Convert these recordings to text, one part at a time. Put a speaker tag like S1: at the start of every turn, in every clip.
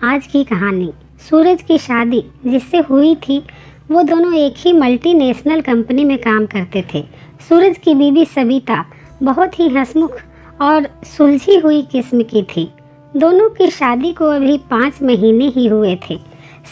S1: आज की कहानी। सूरज की शादी जिससे हुई थी वो दोनों एक ही मल्टीनेशनल कंपनी में काम करते थे। सूरज की बीवी सविता बहुत ही हंसमुख और सुलझी हुई किस्म की थी। दोनों की शादी को अभी 5 महीने ही हुए थे।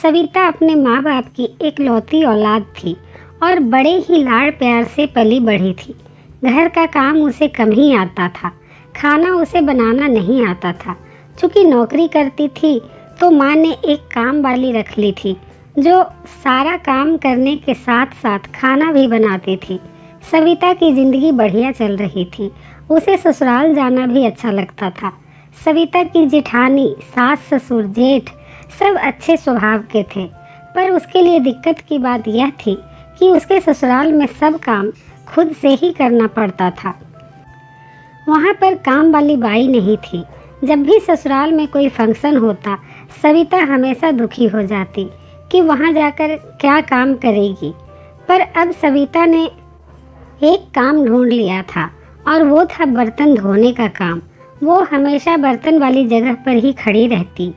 S1: सविता अपने माँ बाप की एकलौती औलाद थी और बड़े ही लाड़ प्यार से पली बढ़ी थी। घर का काम उसे कम ही आता था, खाना उसे बनाना नहीं आता था। चूँकि नौकरी करती थी तो माँ ने एक काम वाली रख ली थी जो सारा काम करने के साथ साथ खाना भी बनाती थी। सविता की ज़िंदगी बढ़िया चल रही थी। उसे ससुराल जाना भी अच्छा लगता था। सविता की जेठानी, सास, ससुर, जेठ सब अच्छे स्वभाव के थे, पर उसके लिए दिक्कत की बात यह थी कि उसके ससुराल में सब काम खुद से ही करना पड़ता था। वहाँ पर काम वाली बाई नहीं थी। जब भी ससुराल में कोई फंक्शन होता, सविता हमेशा दुखी हो जाती कि वहाँ जाकर क्या काम करेगी। पर अब सविता ने एक काम ढूंढ लिया था और वो था बर्तन धोने का काम। वो हमेशा बर्तन वाली जगह पर ही खड़ी रहती।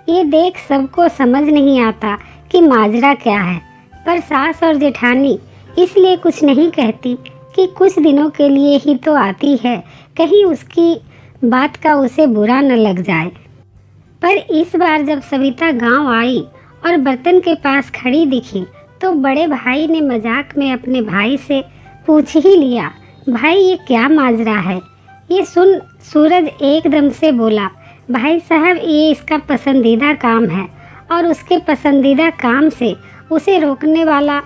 S1: ये देख सबको समझ नहीं आता कि माजरा क्या है, पर सास और जेठानी इसलिए कुछ नहीं कहती कि कुछ दिनों के लिए ही तो आती है, कहीं उसकी बात का उसे बुरा न लग जाए। पर इस बार जब सविता गांव आई और बर्तन के पास खड़ी दिखी तो बड़े भाई ने मजाक में अपने भाई से पूछ ही लिया, भाई ये क्या माजरा है। ये सुन सूरज एकदम से बोला, भाई साहब ये इसका पसंदीदा काम है और उसके पसंदीदा काम से उसे रोकने वाला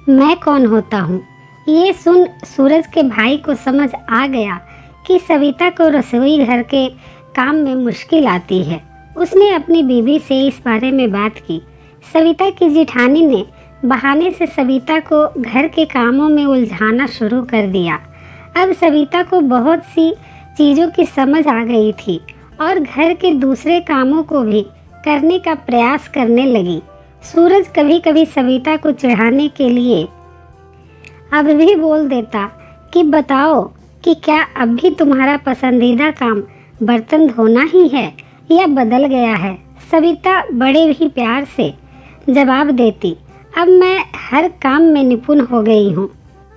S1: मैं कौन होता हूँ। ये सुन सूरज के भाई को समझ आ गया कि सविता को रसोई घर के काम में मुश्किल आती है। उसने अपनी बीवी से इस बारे में बात की। सविता की जेठानी ने बहाने से सविता को घर के कामों में उलझाना शुरू कर दिया। अब सविता को बहुत सी चीज़ों की समझ आ गई थी और घर के दूसरे कामों को भी करने का प्रयास करने लगी। सूरज कभी कभी सविता को चिढ़ाने के लिए अब भी बोल देता कि बताओ कि क्या अब भी तुम्हारा पसंदीदा काम बर्तन धोना ही है या बदल गया है। सविता बड़े भी प्यार से जवाब देती, अब मैं हर काम में निपुण हो गई हूँ,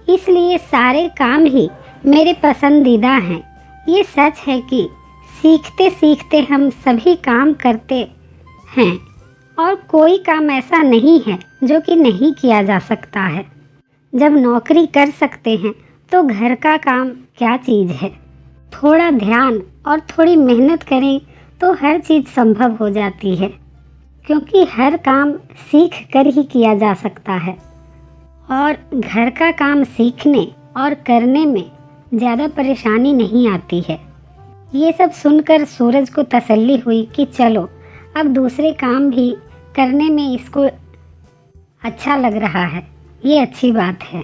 S1: इसलिए सारे काम ही मेरे पसंदीदा हैं। ये सच है कि सीखते सीखते हम सभी काम करते हैं और कोई काम ऐसा नहीं है जो कि नहीं किया जा सकता है। जब नौकरी कर सकते हैं तो घर का काम क्या चीज़ है। थोड़ा ध्यान और थोड़ी मेहनत करें तो हर चीज़ संभव हो जाती है, क्योंकि हर काम सीख कर ही किया जा सकता है और घर का काम सीखने और करने में ज़्यादा परेशानी नहीं आती है। ये सब सुनकर सूरज को तसल्ली हुई कि चलो अब दूसरे काम भी करने में इसको अच्छा लग रहा है, ये अच्छी बात है।